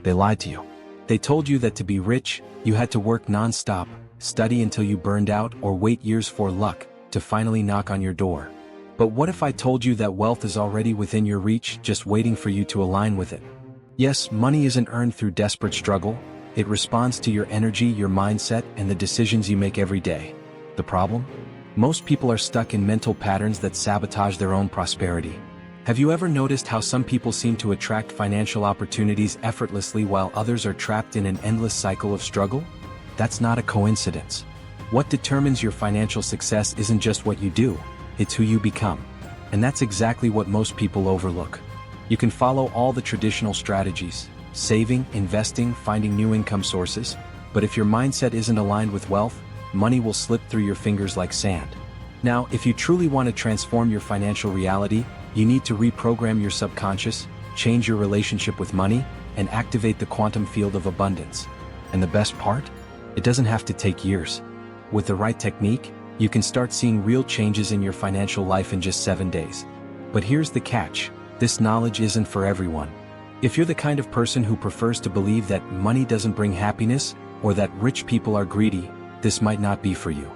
They lied to you. They told you that to be rich, you had to work non-stop, study until you burned out, or wait years for luck to finally knock on your door. But what if I told you that wealth is already within your reach, just waiting for you to align with it? Yes, money isn't earned through desperate struggle. It responds to your energy, your mindset, and the decisions you make every day. The problem? Most people are stuck in mental patterns that sabotage their own prosperity. Have you ever noticed how some people seem to attract financial opportunities effortlessly while others are trapped in an endless cycle of struggle? That's not a coincidence. What determines your financial success isn't just what you do, it's who you become. And that's exactly what most people overlook. You can follow all the traditional strategies, saving, investing, finding new income sources, but if your mindset isn't aligned with wealth, money will slip through your fingers like sand. Now, if you truly want to transform your financial reality, you need to reprogram your subconscious, change your relationship with money, and activate the quantum field of abundance. And the best part? It doesn't have to take years. With the right technique, you can start seeing real changes in your financial life in just 7 days. But here's the catch: this knowledge isn't for everyone. If you're the kind of person who prefers to believe that money doesn't bring happiness, or that rich people are greedy, this might not be for you.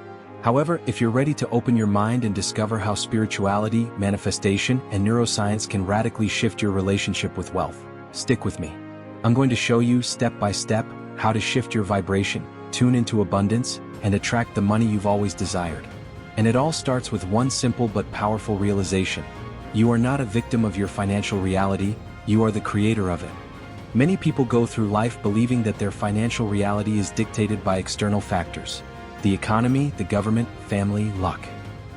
However, if you're ready to open your mind and discover how spirituality, manifestation, and neuroscience can radically shift your relationship with wealth, stick with me. I'm going to show you step by step how to shift your vibration, tune into abundance, and attract the money you've always desired. And it all starts with one simple but powerful realization. You are not a victim of your financial reality, you are the creator of it. Many people go through life believing that their financial reality is dictated by external factors: the economy, the government, family, luck.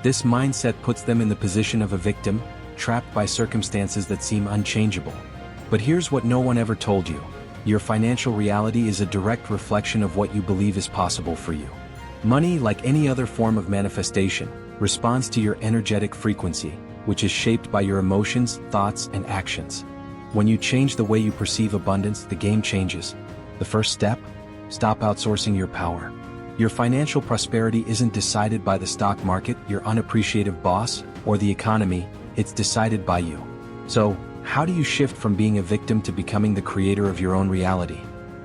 This mindset puts them in the position of a victim, trapped by circumstances that seem unchangeable. But here's what no one ever told you. Your financial reality is a direct reflection of what you believe is possible for you. Money, like any other form of manifestation, responds to your energetic frequency, which is shaped by your emotions, thoughts, and actions. When you change the way you perceive abundance, the game changes. The first step? Stop outsourcing your power. Your financial prosperity isn't decided by the stock market, your unappreciative boss, or the economy, it's decided by you. So, how do you shift from being a victim to becoming the creator of your own reality?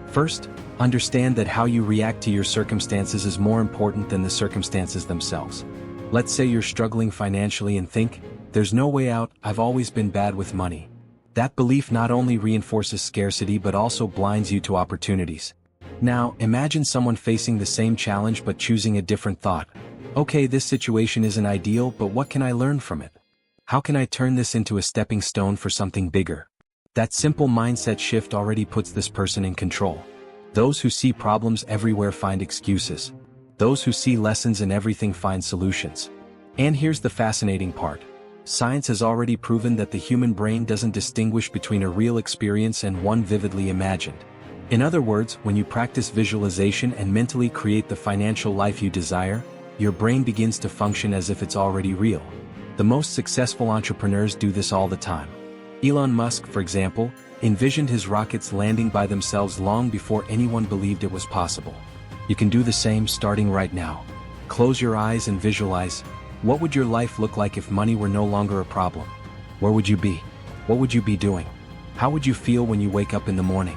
First, understand that how you react to your circumstances is more important than the circumstances themselves. Let's say you're struggling financially and think, "There's no way out, I've always been bad with money." That belief not only reinforces scarcity but also blinds you to opportunities. Now, imagine someone facing the same challenge but choosing a different thought. Okay, this situation isn't ideal, but what can I learn from it? How can I turn this into a stepping stone for something bigger? That simple mindset shift already puts this person in control. Those who see problems everywhere find excuses. Those who see lessons in everything find solutions. And here's the fascinating part. Science has already proven that the human brain doesn't distinguish between a real experience and one vividly imagined. In other words, when you practice visualization and mentally create the financial life you desire, your brain begins to function as if it's already real. The most successful entrepreneurs do this all the time. Elon Musk, for example, envisioned his rockets landing by themselves long before anyone believed it was possible. You can do the same starting right now. Close your eyes and visualize. What would your life look like if money were no longer a problem? Where would you be? What would you be doing? How would you feel when you wake up in the morning?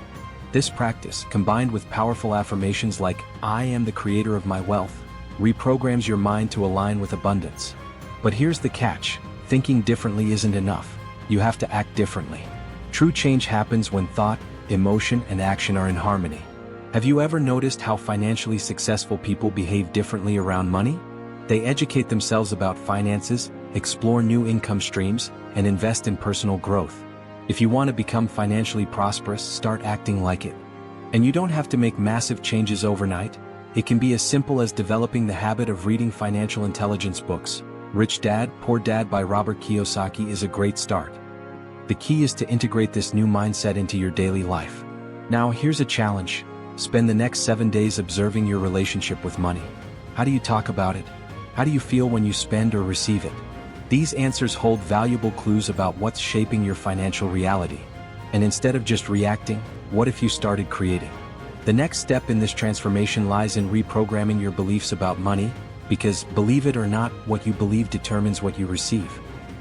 This practice, combined with powerful affirmations like, "I am the creator of my wealth," reprograms your mind to align with abundance. But here's the catch: thinking differently isn't enough. You have to act differently. True change happens when thought, emotion, and action are in harmony. Have you ever noticed how financially successful people behave differently around money? They educate themselves about finances, explore new income streams, and invest in personal growth. If you want to become financially prosperous, start acting like it. And you don't have to make massive changes overnight. It can be as simple as developing the habit of reading financial intelligence books. Rich Dad, Poor Dad by Robert Kiyosaki is a great start. The key is to integrate this new mindset into your daily life. Now, here's a challenge. Spend the next 7 days observing your relationship with money. How do you talk about it? How do you feel when you spend or receive it? These answers hold valuable clues about what's shaping your financial reality. And instead of just reacting, what if you started creating? The next step in this transformation lies in reprogramming your beliefs about money, because, believe it or not, what you believe determines what you receive.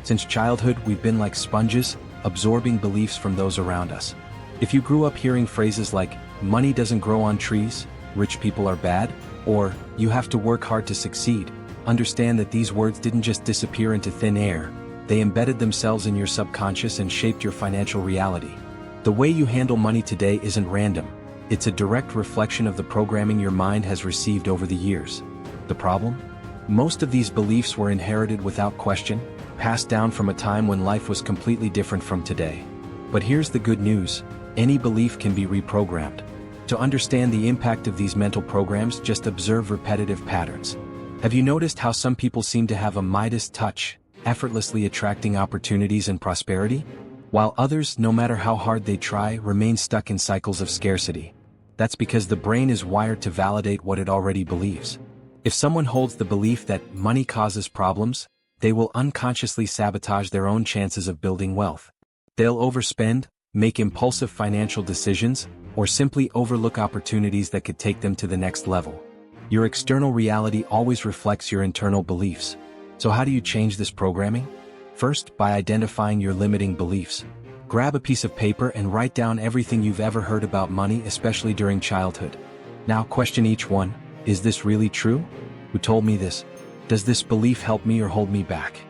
Since childhood, we've been like sponges, absorbing beliefs from those around us. If you grew up hearing phrases like, money doesn't grow on trees, rich people are bad, or, you have to work hard to succeed, understand that these words didn't just disappear into thin air, they embedded themselves in your subconscious and shaped your financial reality. The way you handle money today isn't random, it's a direct reflection of the programming your mind has received over the years. The problem? Most of these beliefs were inherited without question, passed down from a time when life was completely different from today. But here's the good news, any belief can be reprogrammed. To understand the impact of these mental programs, just observe repetitive patterns. Have you noticed how some people seem to have a Midas touch, effortlessly attracting opportunities and prosperity? While others, no matter how hard they try, remain stuck in cycles of scarcity. That's because the brain is wired to validate what it already believes. If someone holds the belief that money causes problems, they will unconsciously sabotage their own chances of building wealth. They'll overspend, make impulsive financial decisions, or simply overlook opportunities that could take them to the next level. Your external reality always reflects your internal beliefs. So how do you change this programming? First, by identifying your limiting beliefs. Grab a piece of paper and write down everything you've ever heard about money, especially during childhood. Now question each one, is this really true? Who told me this? Does this belief help me or hold me back?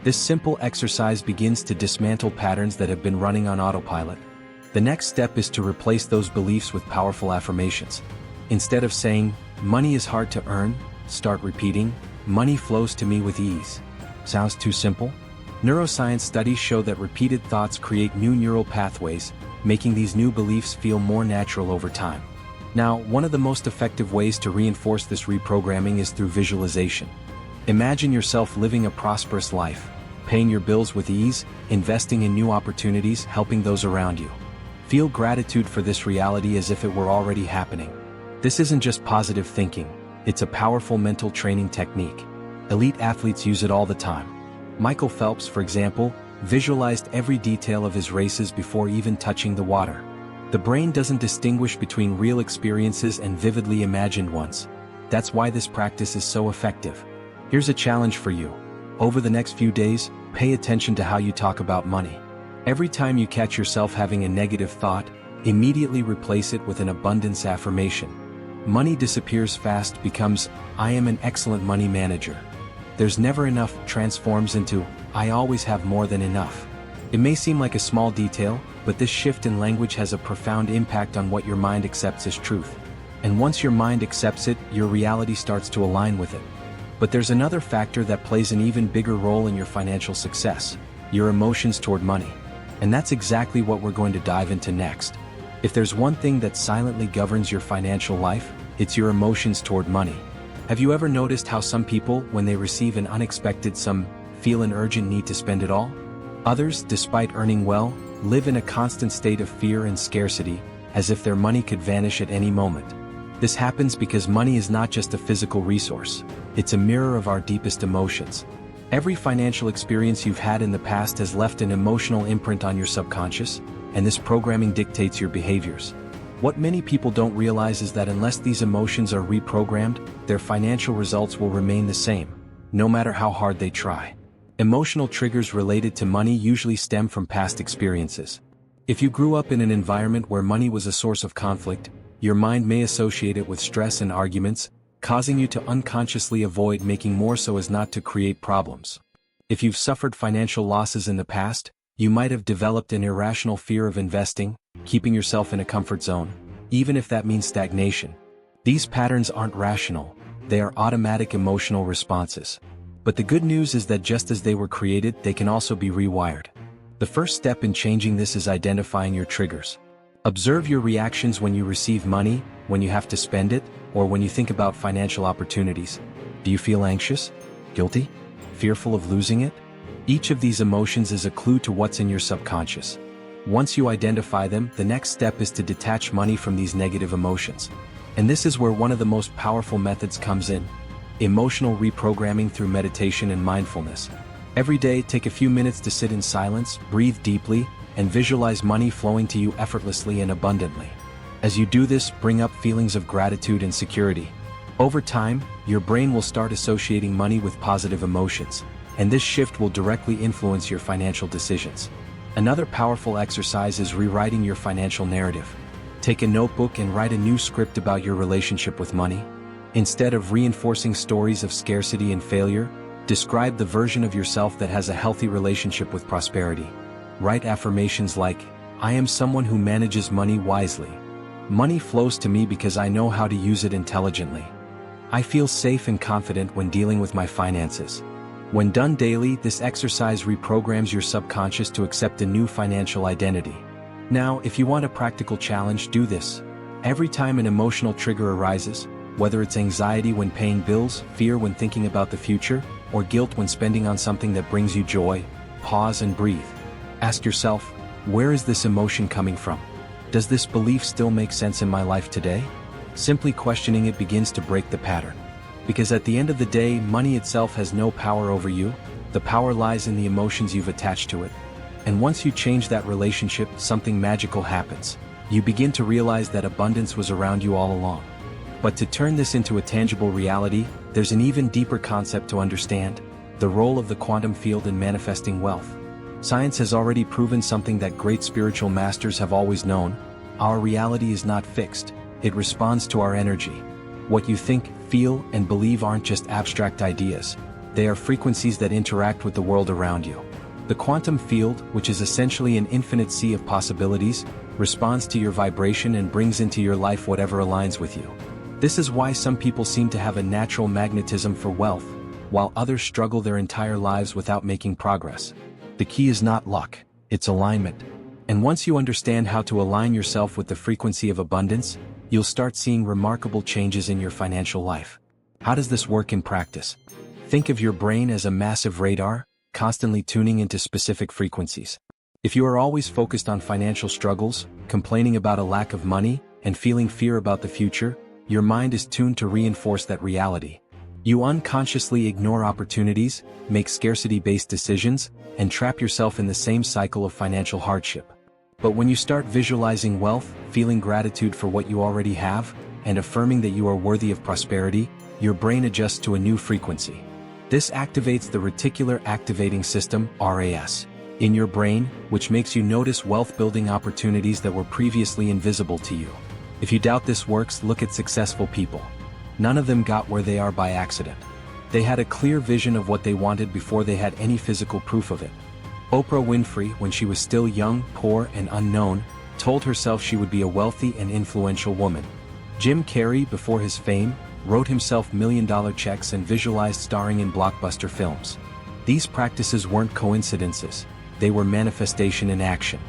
This simple exercise begins to dismantle patterns that have been running on autopilot. The next step is to replace those beliefs with powerful affirmations. Instead of saying, money is hard to earn, start repeating, money flows to me with ease. Sounds too simple? Neuroscience studies show that repeated thoughts create new neural pathways, making these new beliefs feel more natural over time. Now, one of the most effective ways to reinforce this reprogramming is through visualization. Imagine yourself living a prosperous life, paying your bills with ease, investing in new opportunities, helping those around you. Feel gratitude for this reality as if it were already happening. This isn't just positive thinking, it's a powerful mental training technique. Elite athletes use it all the time. Michael Phelps, for example, visualized every detail of his races before even touching the water. The brain doesn't distinguish between real experiences and vividly imagined ones. That's why this practice is so effective. Here's a challenge for you. Over the next few days, pay attention to how you talk about money. Every time you catch yourself having a negative thought, immediately replace it with an abundance affirmation. Money disappears fast becomes, I am an excellent money manager. There's never enough transforms into, I always have more than enough. It may seem like a small detail, but this shift in language has a profound impact on what your mind accepts as truth. And once your mind accepts it, your reality starts to align with it. But there's another factor that plays an even bigger role in your financial success, your emotions toward money. And that's exactly what we're going to dive into next. If there's one thing that silently governs your financial life, it's your emotions toward money. Have you ever noticed how some people, when they receive an unexpected sum, feel an urgent need to spend it all? Others, despite earning well, live in a constant state of fear and scarcity, as if their money could vanish at any moment. This happens because money is not just a physical resource, it's a mirror of our deepest emotions. Every financial experience you've had in the past has left an emotional imprint on your subconscious, and this programming dictates your behaviors. What many people don't realize is that unless these emotions are reprogrammed, their financial results will remain the same, no matter how hard they try. Emotional triggers related to money usually stem from past experiences. If you grew up in an environment where money was a source of conflict, your mind may associate it with stress and arguments, causing you to unconsciously avoid making more so as not to create problems. If you've suffered financial losses in the past, you might have developed an irrational fear of investing, keeping yourself in a comfort zone, even if that means stagnation. These patterns aren't rational, they are automatic emotional responses. But the good news is that just as they were created, they can also be rewired. The first step in changing this is identifying your triggers. Observe your reactions when you receive money, when you have to spend it, or when you think about financial opportunities. Do you feel anxious? Guilty? Fearful of losing it? Each of these emotions is a clue to what's in your subconscious. Once you identify them, the next step is to detach money from these negative emotions. And this is where one of the most powerful methods comes in: emotional reprogramming through meditation and mindfulness. Every day, take a few minutes to sit in silence, breathe deeply, and visualize money flowing to you effortlessly and abundantly. As you do this, bring up feelings of gratitude and security. Over time, your brain will start associating money with positive emotions, and this shift will directly influence your financial decisions. Another powerful exercise is rewriting your financial narrative. Take a notebook and write a new script about your relationship with money. Instead of reinforcing stories of scarcity and failure, describe the version of yourself that has a healthy relationship with prosperity. Write affirmations like, "I am someone who manages money wisely. Money flows to me because I know how to use it intelligently. I feel safe and confident when dealing with my finances." When done daily, this exercise reprograms your subconscious to accept a new financial identity. Now, if you want a practical challenge, do this. Every time an emotional trigger arises, whether it's anxiety when paying bills, fear when thinking about the future, or guilt when spending on something that brings you joy, pause and breathe. Ask yourself, where is this emotion coming from? Does this belief still make sense in my life today? Simply questioning it begins to break the pattern. Because at the end of the day, money itself has no power over you. The power lies in the emotions you've attached to it. And once you change that relationship, something magical happens. You begin to realize that abundance was around you all along. But to turn this into a tangible reality, there's an even deeper concept to understand: the role of the quantum field in manifesting wealth. Science has already proven something that great spiritual masters have always known: our reality is not fixed, it responds to our energy. What you think, feel, and believe aren't just abstract ideas. They are frequencies that interact with the world around you. The quantum field, which is essentially an infinite sea of possibilities, responds to your vibration and brings into your life whatever aligns with you. This is why some people seem to have a natural magnetism for wealth, while others struggle their entire lives without making progress. The key is not luck, it's alignment. And once you understand how to align yourself with the frequency of abundance, you'll start seeing remarkable changes in your financial life. How does this work in practice? Think of your brain as a massive radar, constantly tuning into specific frequencies. If you are always focused on financial struggles, complaining about a lack of money, and feeling fear about the future, your mind is tuned to reinforce that reality. You unconsciously ignore opportunities, make scarcity-based decisions, and trap yourself in the same cycle of financial hardship. But when you start visualizing wealth, feeling gratitude for what you already have, and affirming that you are worthy of prosperity, your brain adjusts to a new frequency. This activates the reticular activating system, RAS, in your brain, which makes you notice wealth-building opportunities that were previously invisible to you. If you doubt this works, look at successful people. None of them got where they are by accident. They had a clear vision of what they wanted before they had any physical proof of it. Oprah Winfrey, when she was still young, poor, and unknown, told herself she would be a wealthy and influential woman. Jim Carrey, before his fame, wrote himself million-dollar checks and visualized starring in blockbuster films. These practices weren't coincidences, they were manifestation in action.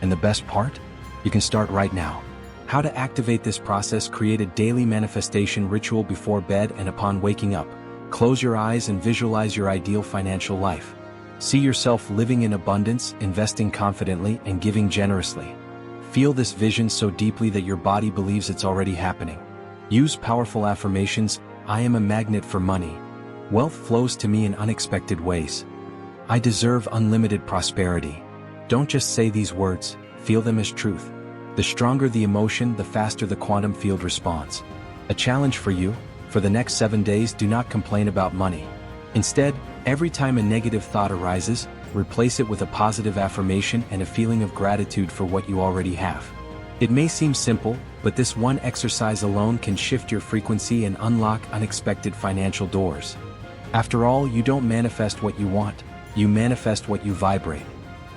And the best part? You can start right now. How to activate this process: create a daily manifestation ritual before bed and upon waking up. Close your eyes and visualize your ideal financial life. See yourself living in abundance, investing confidently, and giving generously. Feel this vision so deeply that your body believes it's already happening. Use powerful affirmations: I am a magnet for money. Wealth flows to me in unexpected ways. I deserve unlimited prosperity. Don't just say these words, feel them as truth. The stronger the emotion, the faster the quantum field responds. A challenge for you: for the next 7 days, do not complain about money. Instead, every time a negative thought arises, replace it with a positive affirmation and a feeling of gratitude for what you already have. It may seem simple, but this one exercise alone can shift your frequency and unlock unexpected financial doors. After all, you don't manifest what you want, you manifest what you vibrate.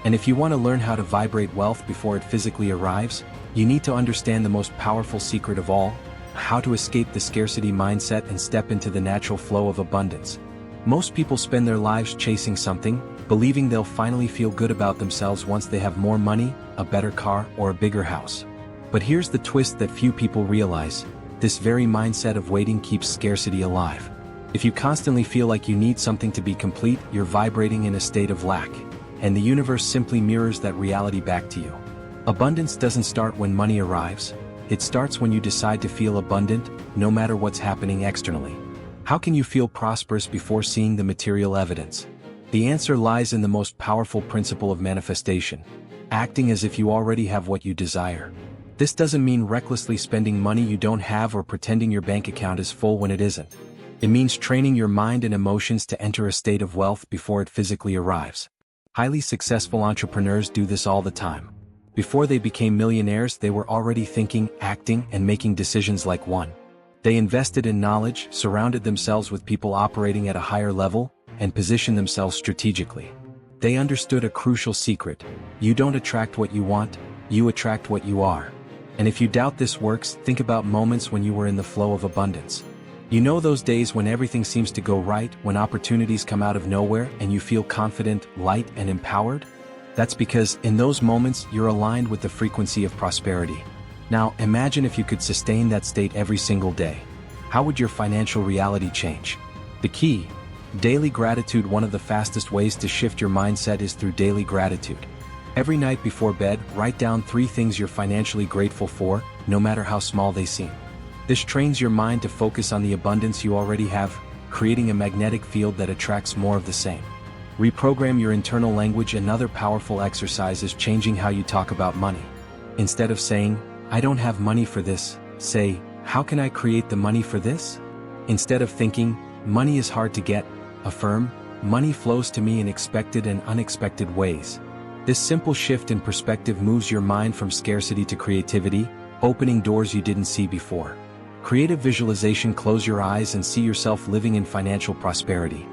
And if you want to learn how to vibrate wealth before it physically arrives, you need to understand the most powerful secret of all: how to escape the scarcity mindset and step into the natural flow of abundance. Most people spend their lives chasing something, believing they'll finally feel good about themselves once they have more money, a better car, or a bigger house. But here's the twist that few people realize: this very mindset of waiting keeps scarcity alive. If you constantly feel like you need something to be complete, you're vibrating in a state of lack, and the universe simply mirrors that reality back to you. Abundance doesn't start when money arrives, it starts when you decide to feel abundant, no matter what's happening externally. How can you feel prosperous before seeing the material evidence? The answer lies in the most powerful principle of manifestation: acting as if you already have what you desire. This doesn't mean recklessly spending money you don't have or pretending your bank account is full when it isn't. It means training your mind and emotions to enter a state of wealth before it physically arrives. Highly successful entrepreneurs do this all the time. Before they became millionaires, they were already thinking, acting, and making decisions like one. They invested in knowledge, surrounded themselves with people operating at a higher level, and positioned themselves strategically. They understood a crucial secret: you don't attract what you want, you attract what you are. And if you doubt this works, think about moments when you were in the flow of abundance. You know those days when everything seems to go right, when opportunities come out of nowhere and you feel confident, light, and empowered? That's because in those moments you're aligned with the frequency of prosperity. Now imagine if you could sustain that state every single day. How would your financial reality change? The key: daily gratitude. One of the fastest ways to shift your mindset is through daily gratitude. Every night before bed, write down 3 things you're financially grateful for, no matter how small they seem. This trains your mind to focus on the abundance you already have, creating a magnetic field that attracts more of the same. Reprogram your internal language. Another powerful exercise is changing how you talk about money. Instead of saying, "I don't have money for this," say, "How can I create the money for this?" Instead of thinking, "Money is hard to get," affirm, "Money flows to me in expected and unexpected ways." This simple shift in perspective moves your mind from scarcity to creativity, opening doors you didn't see before. Creative visualization. Close your eyes and see yourself living in financial prosperity.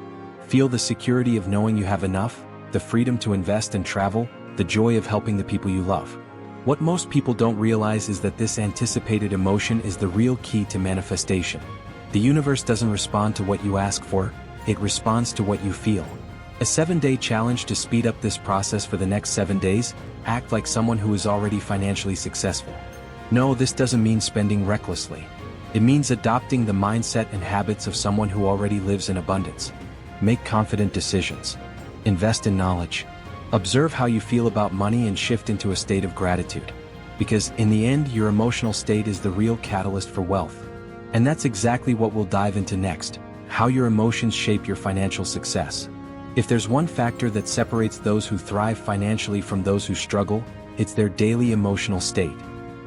Feel the security of knowing you have enough, the freedom to invest and travel, the joy of helping the people you love. What most people don't realize is that this anticipated emotion is the real key to manifestation. The universe doesn't respond to what you ask for, it responds to what you feel. A 7-day challenge to speed up this process. For the next 7 days, act like someone who is already financially successful. No, this doesn't mean spending recklessly. It means adopting the mindset and habits of someone who already lives in abundance. Make confident decisions. Invest in knowledge. Observe how you feel about money and shift into a state of gratitude. Because in the end, your emotional state is the real catalyst for wealth. And that's exactly what we'll dive into next: how your emotions shape your financial success. If there's one factor that separates those who thrive financially from those who struggle, it's their daily emotional state.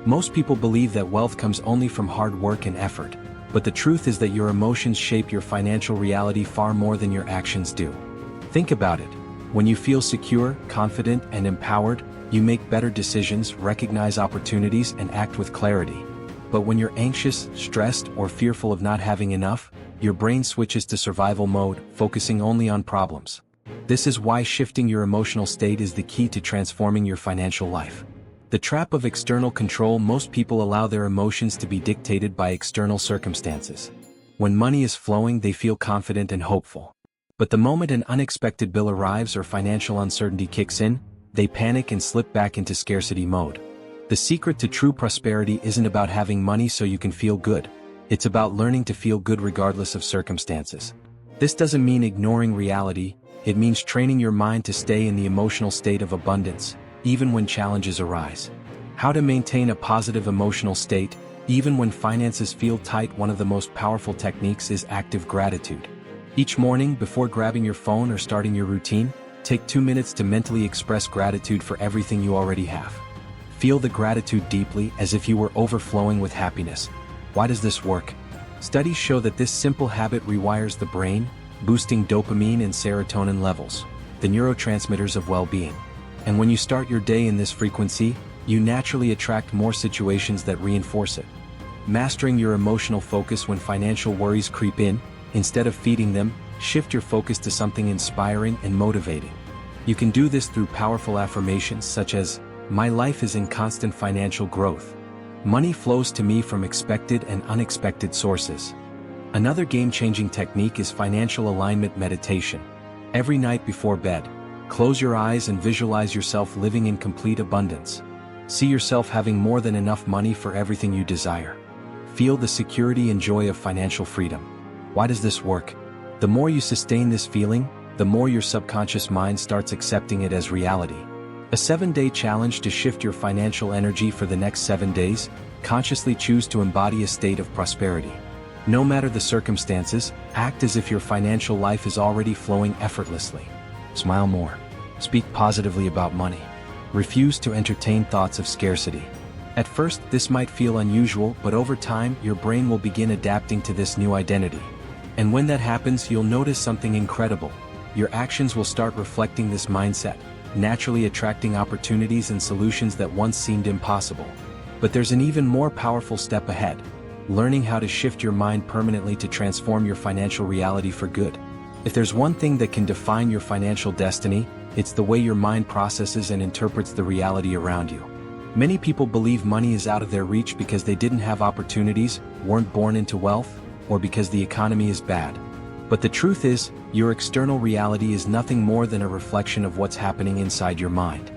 Most people believe that wealth comes only from hard work and effort, but the truth is that your emotions shape your financial reality far more than your actions do. Think about it. When you feel secure, confident, and empowered, you make better decisions, recognize opportunities, and act with clarity. But when you're anxious, stressed, or fearful of not having enough, your brain switches to survival mode, focusing only on problems. This is why shifting your emotional state is the key to transforming your financial life. The trap of external control. Most people allow their emotions to be dictated by external circumstances. When money is flowing, they feel confident and hopeful. But the moment an unexpected bill arrives or financial uncertainty kicks in, they panic and slip back into scarcity mode. The secret to true prosperity isn't about having money so you can feel good. It's about learning to feel good regardless of circumstances. This doesn't mean ignoring reality, it means training your mind to stay in the emotional state of abundance, even when challenges arise. How to maintain a positive emotional state, even when finances feel tight. One of the most powerful techniques is active gratitude. Each morning, before grabbing your phone or starting your routine, take 2 minutes to mentally express gratitude for everything you already have. Feel the gratitude deeply, as if you were overflowing with happiness. Why does this work? Studies show that this simple habit rewires the brain, boosting dopamine and serotonin levels, the neurotransmitters of well-being. And when you start your day in this frequency, you naturally attract more situations that reinforce it. Mastering your emotional focus. When financial worries creep in, instead of feeding them, shift your focus to something inspiring and motivating. You can do this through powerful affirmations such as, "My life is in constant financial growth. Money flows to me from expected and unexpected sources." Another game-changing technique is financial alignment meditation. Every night before bed, close your eyes and visualize yourself living in complete abundance. See yourself having more than enough money for everything you desire. Feel the security and joy of financial freedom. Why does this work? The more you sustain this feeling, the more your subconscious mind starts accepting it as reality. A 7-day challenge to shift your financial energy. For the next 7 days, consciously choose to embody a state of prosperity. No matter the circumstances, act as if your financial life is already flowing effortlessly. Smile more. Speak positively about money. Refuse to entertain thoughts of scarcity. At first, this might feel unusual, but over time, your brain will begin adapting to this new identity. And when that happens, you'll notice something incredible. your actions will start reflecting this mindset, naturally attracting opportunities and solutions that once seemed impossible. But there's an even more powerful step ahead: learning how to shift your mind permanently to transform your financial reality for good. If there's one thing that can define your financial destiny, it's the way your mind processes and interprets the reality around you. Many people believe money is out of their reach because they didn't have opportunities, weren't born into wealth, or because the economy is bad. But the truth is, your external reality is nothing more than a reflection of what's happening inside your mind.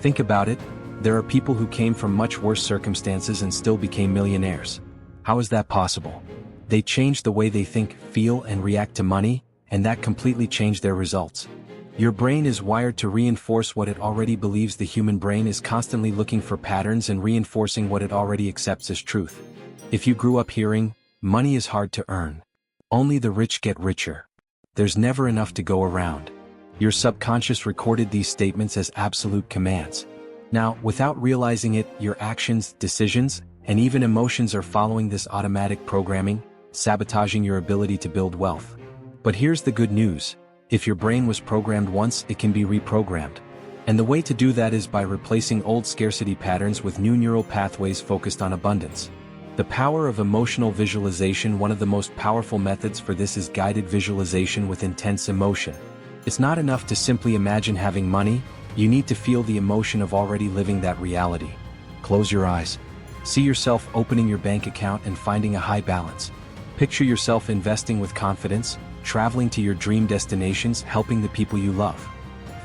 Think about it. There are people who came from much worse circumstances and still became millionaires. How is that possible? They changed the way they think, feel, and react to money, and that completely changed their results. Your brain is wired to reinforce what it already believes. The human brain is constantly looking for patterns and reinforcing what it already accepts as truth. If you grew up hearing, "Money is hard to earn. Only the rich get richer. There's never enough to go around," your subconscious recorded these statements as absolute commands. Now, without realizing it, your actions, decisions, and even emotions are following this automatic programming, sabotaging your ability to build wealth. But here's the good news: if your brain was programmed once, it can be reprogrammed. And the way to do that is by replacing old scarcity patterns with new neural pathways focused on abundance. The power of emotional visualization. One of the most powerful methods for this is guided visualization with intense emotion. It's not enough to simply imagine having money, you need to feel the emotion of already living that reality. Close your eyes. See yourself opening your bank account and finding a high balance. Picture yourself investing with confidence, traveling to your dream destinations, helping the people you love.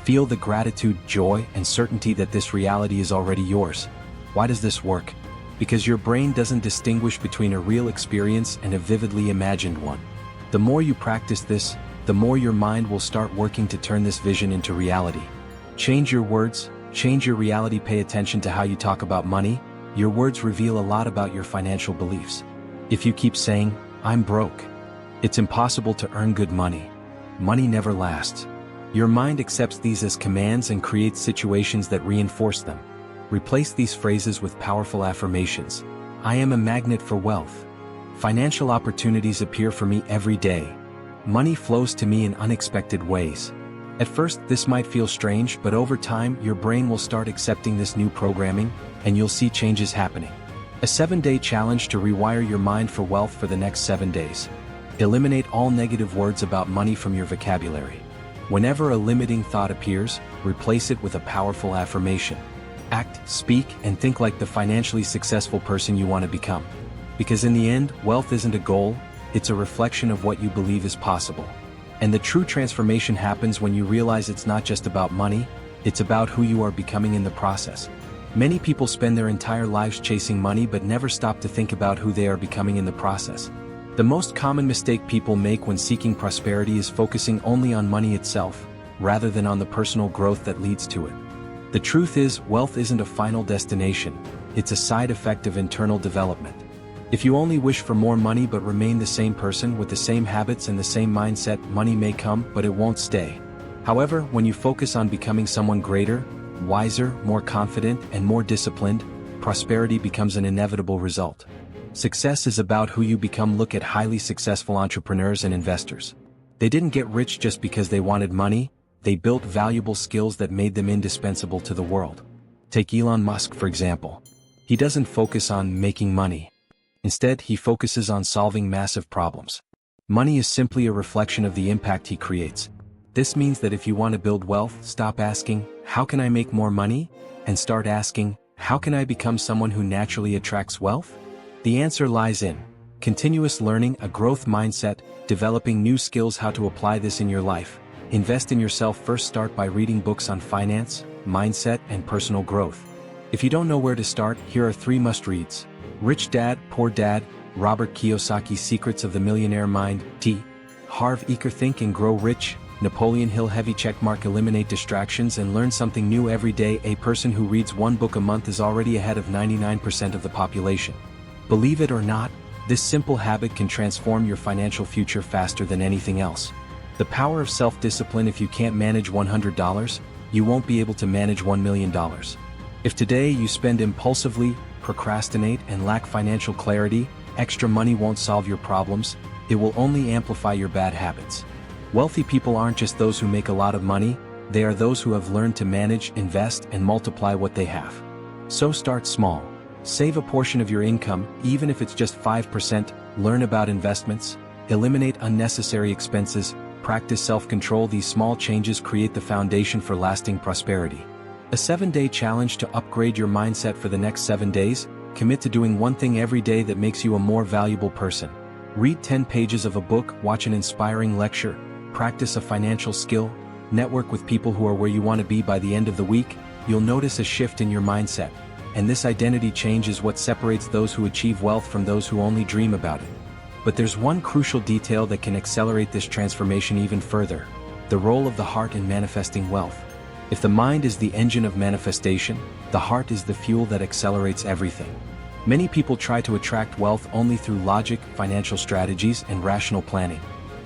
Feel the gratitude, joy, and certainty that this reality is already yours. Why does this work? Because your brain doesn't distinguish between a real experience and a vividly imagined one. The more you practice this, the more your mind will start working to turn this vision into reality. Change your words, change your reality. Pay attention to how you talk about money. Your words reveal a lot about your financial beliefs. If you keep saying, "I'm broke," "It's impossible to earn good money," "Money never lasts," your mind accepts these as commands and creates situations that reinforce them. Replace these phrases with powerful affirmations. "I am a magnet for wealth. Financial opportunities appear for me every day. Money flows to me in unexpected ways." At first, this might feel strange, but over time, your brain will start accepting this new programming, and you'll see changes happening. A 7-day challenge to rewire your mind for wealth for the next 7 days. Eliminate all negative words about money from your vocabulary. Whenever a limiting thought appears, replace it with a powerful affirmation. Act, speak, and think like the financially successful person you want to become. Because in the end, wealth isn't a goal, it's a reflection of what you believe is possible. And the true transformation happens when you realize it's not just about money, it's about who you are becoming in the process. Many people spend their entire lives chasing money but never stop to think about who they are becoming in the process. The most common mistake people make when seeking prosperity is focusing only on money itself, rather than on the personal growth that leads to it. The truth is, wealth isn't a final destination, it's a side effect of internal development. If you only wish for more money but remain the same person with the same habits and the same mindset, money may come, but it won't stay. However, when you focus on becoming someone greater, wiser, more confident, and more disciplined, prosperity becomes an inevitable result. Success is about who you become. Look at highly successful entrepreneurs and investors. They didn't get rich just because they wanted money, they built valuable skills that made them indispensable to the world. Take Elon Musk, for example. He doesn't focus on making money. Instead, he focuses on solving massive problems. Money is simply a reflection of the impact he creates. This means that if you want to build wealth, stop asking, "How can I make more money?" and start asking, "How can I become someone who naturally attracts wealth?" The answer lies in continuous learning, a growth mindset, developing new skills. How to apply this in your life? Invest in yourself first. Start by reading books on finance, mindset, and personal growth. If you don't know where to start, here are 3 must-reads. Rich Dad, Poor Dad, Robert Kiyosaki. Secrets of the Millionaire Mind, T. Harv Eker. Think and Grow Rich, Napoleon Hill. Heavy checkmark. Eliminate distractions and learn something new every day. A person who reads 1 book a month is already ahead of 99% of the population. Believe it or not, this simple habit can transform your financial future faster than anything else. The power of self-discipline. If you can't manage $100, you won't be able to manage $1 million. If today you spend impulsively, procrastinate, and lack financial clarity, extra money won't solve your problems, it will only amplify your bad habits. Wealthy people aren't just those who make a lot of money, they are those who have learned to manage, invest, and multiply what they have. So start small. Save a portion of your income, even if it's just 5%, learn about investments, eliminate unnecessary expenses, practice self-control. These small changes create the foundation for lasting prosperity. A 7-day challenge to upgrade your mindset for the next 7 days. Commit to doing one thing every day that makes you a more valuable person. Read 10 pages of a book, watch an inspiring lecture, practice a financial skill, network with people who are where you want to be. By the end of the week, you'll notice a shift in your mindset. And this identity change is what separates those who achieve wealth from those who only dream about it. But there's one crucial detail that can accelerate this transformation even further: the role of the heart in manifesting wealth. If the mind is the engine of manifestation, the heart is the fuel that accelerates everything. Many people try to attract wealth only through logic, financial strategies, and rational planning.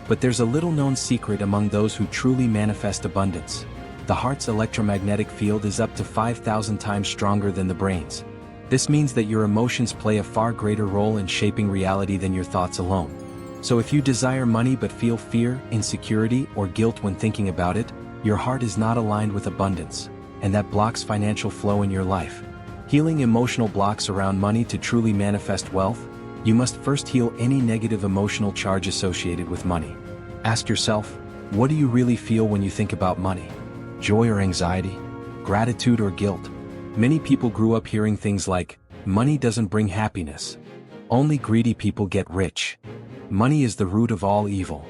But there's a little-known secret among those who truly manifest abundance. The heart's electromagnetic field is up to 5,000 times stronger than the brain's. This means that your emotions play a far greater role in shaping reality than your thoughts alone. So if you desire money but feel fear, insecurity, or guilt when thinking about it, your heart is not aligned with abundance, and that blocks financial flow in your life. Healing emotional blocks around money. To truly manifest wealth, you must first heal any negative emotional charge associated with money. Ask yourself, what do you really feel when you think about money? Joy or anxiety? Gratitude or guilt? Many people grew up hearing things like, money doesn't bring happiness. Only greedy people get rich. Money is the root of all evil.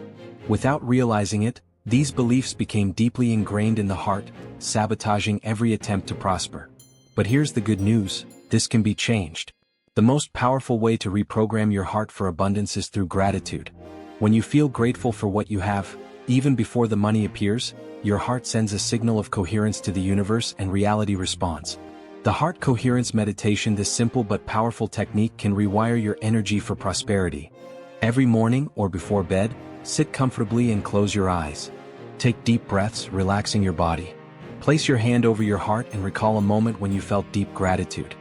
Without realizing it, these beliefs became deeply ingrained in the heart, sabotaging every attempt to prosper. But here's the good news: this can be changed. The most powerful way to reprogram your heart for abundance is through gratitude. When you feel grateful for what you have, even before the money appears, your heart sends a signal of coherence to the universe and reality responds. The heart coherence meditation. This simple but powerful technique can rewire your energy for prosperity. Every morning or before bed, sit comfortably and close your eyes. Take deep breaths, relaxing your body. Place your hand over your heart and recall a moment when you felt deep gratitude.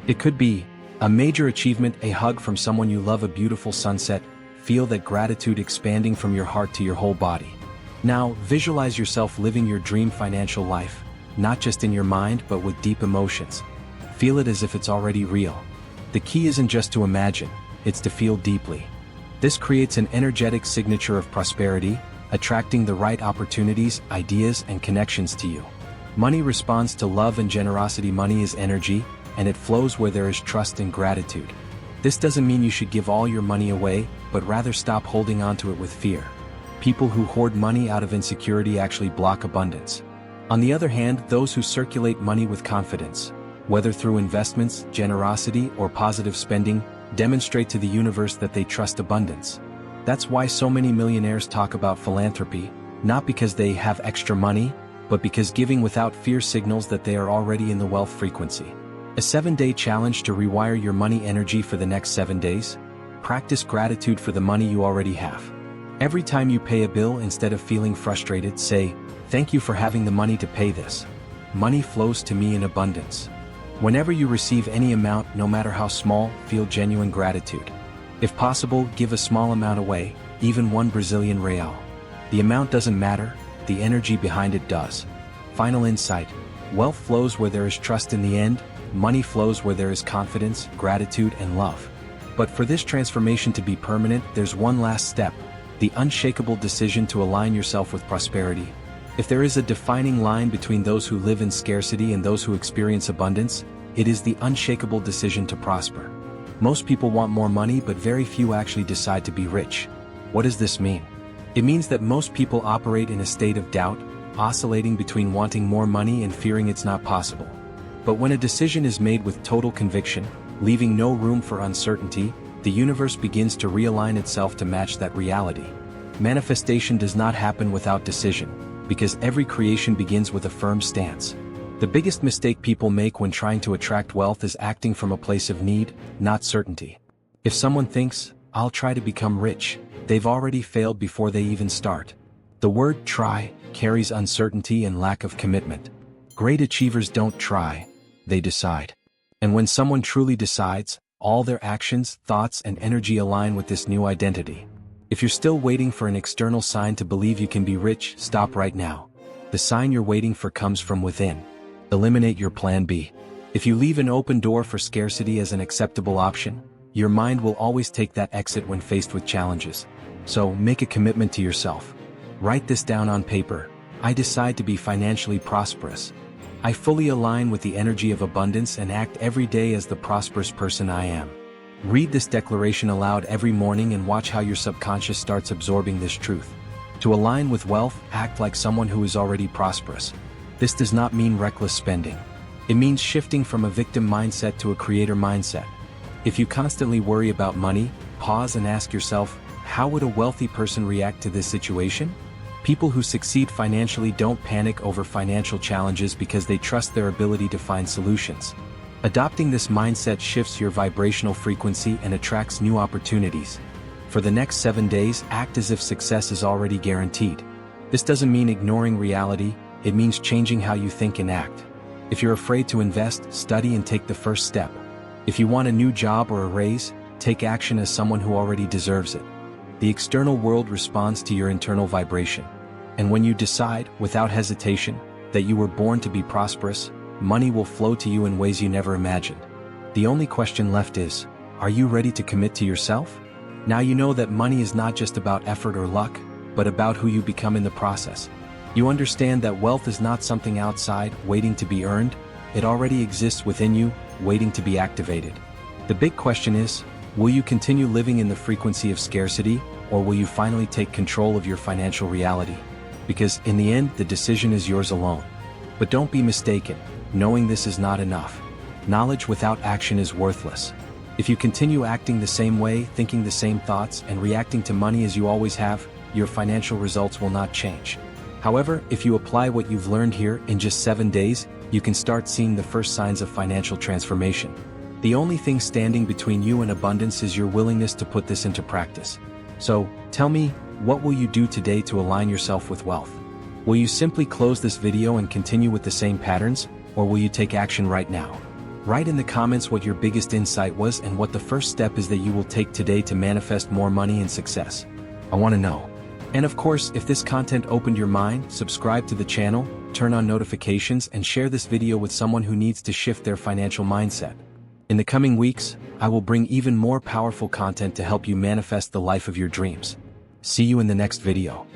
It could be a major achievement, a hug from someone you love, a beautiful sunset. Feel that gratitude expanding from your heart to your whole body. Now, visualize yourself living your dream financial life, not just in your mind but with deep emotions. Feel it as if it's already real. The key isn't just to imagine, it's to feel deeply. This creates an energetic signature of prosperity, attracting the right opportunities, ideas, and connections to you. Money responds to love and generosity. Money is energy, and it flows where there is trust and gratitude. This doesn't mean you should give all your money away, but rather stop holding on to it with fear. People who hoard money out of insecurity actually block abundance. On the other hand, those who circulate money with confidence, whether through investments, generosity, or positive spending, demonstrate to the universe that they trust abundance. That's why so many millionaires talk about philanthropy, not because they have extra money, but because giving without fear signals that they are already in the wealth frequency. A 7-day challenge to rewire your money energy for the next 7 days. Practice gratitude for the money you already have. Every time you pay a bill, instead of feeling frustrated, say, "Thank you for having the money to pay this. Money flows to me in abundance." Whenever you receive any amount, no matter how small, feel genuine gratitude. If possible, give a small amount away, even 1 Brazilian real. The amount doesn't matter, the energy behind it does. Final insight: wealth flows where there is trust. In the end, money flows where there is confidence, gratitude, and love. But for this transformation to be permanent, there's one last step: the unshakable decision to align yourself with prosperity. If there is a defining line between those who live in scarcity and those who experience abundance, it is the unshakable decision to prosper. Most people want more money, but very few actually decide to be rich. What does this mean? It means that most people operate in a state of doubt, oscillating between wanting more money and fearing it's not possible. But when a decision is made with total conviction, leaving no room for uncertainty, the universe begins to realign itself to match that reality. Manifestation does not happen without decision, because every creation begins with a firm stance. The biggest mistake people make when trying to attract wealth is acting from a place of need, not certainty. If someone thinks, "I'll try to become rich," they've already failed before they even start. The word "try" carries uncertainty and lack of commitment. Great achievers don't try, they decide. And when someone truly decides, all their actions, thoughts, and energy align with this new identity. If you're still waiting for an external sign to believe you can be rich, stop right now. The sign you're waiting for comes from within. Eliminate your plan B. If you leave an open door for scarcity as an acceptable option, your mind will always take that exit when faced with challenges. So, make a commitment to yourself. Write this down on paper. I decide to be financially prosperous. I fully align with the energy of abundance and act every day as the prosperous person I am. Read this declaration aloud every morning and watch how your subconscious starts absorbing this truth. To align with wealth, act like someone who is already prosperous. This does not mean reckless spending. It means shifting from a victim mindset to a creator mindset. If you constantly worry about money, pause and ask yourself, how would a wealthy person react to this situation? People who succeed financially don't panic over financial challenges because they trust their ability to find solutions. Adopting this mindset shifts your vibrational frequency and attracts new opportunities. For the next 7 days, act as if success is already guaranteed. This doesn't mean ignoring reality, it means changing how you think and act. If you're afraid to invest, study and take the first step. If you want a new job or a raise, take action as someone who already deserves it. The external world responds to your internal vibration. And when you decide, without hesitation, that you were born to be prosperous, money will flow to you in ways you never imagined. The only question left is, are you ready to commit to yourself? Now you know that money is not just about effort or luck, but about who you become in the process. You understand that wealth is not something outside, waiting to be earned. It already exists within you, waiting to be activated. The big question is, will you continue living in the frequency of scarcity, or will you finally take control of your financial reality? Because in the end, the decision is yours alone. But don't be mistaken, knowing this is not enough. Knowledge without action is worthless. If you continue acting the same way, thinking the same thoughts, and reacting to money as you always have, your financial results will not change. However, if you apply what you've learned here in just 7 days, you can start seeing the first signs of financial transformation. The only thing standing between you and abundance is your willingness to put this into practice. So, tell me, what will you do today to align yourself with wealth? Will you simply close this video and continue with the same patterns, or will you take action right now? Write in the comments what your biggest insight was and what the first step is that you will take today to manifest more money and success. I want to know. And of course, if this content opened your mind, subscribe to the channel, turn on notifications, and share this video with someone who needs to shift their financial mindset. In the coming weeks, I will bring even more powerful content to help you manifest the life of your dreams. See you in the next video.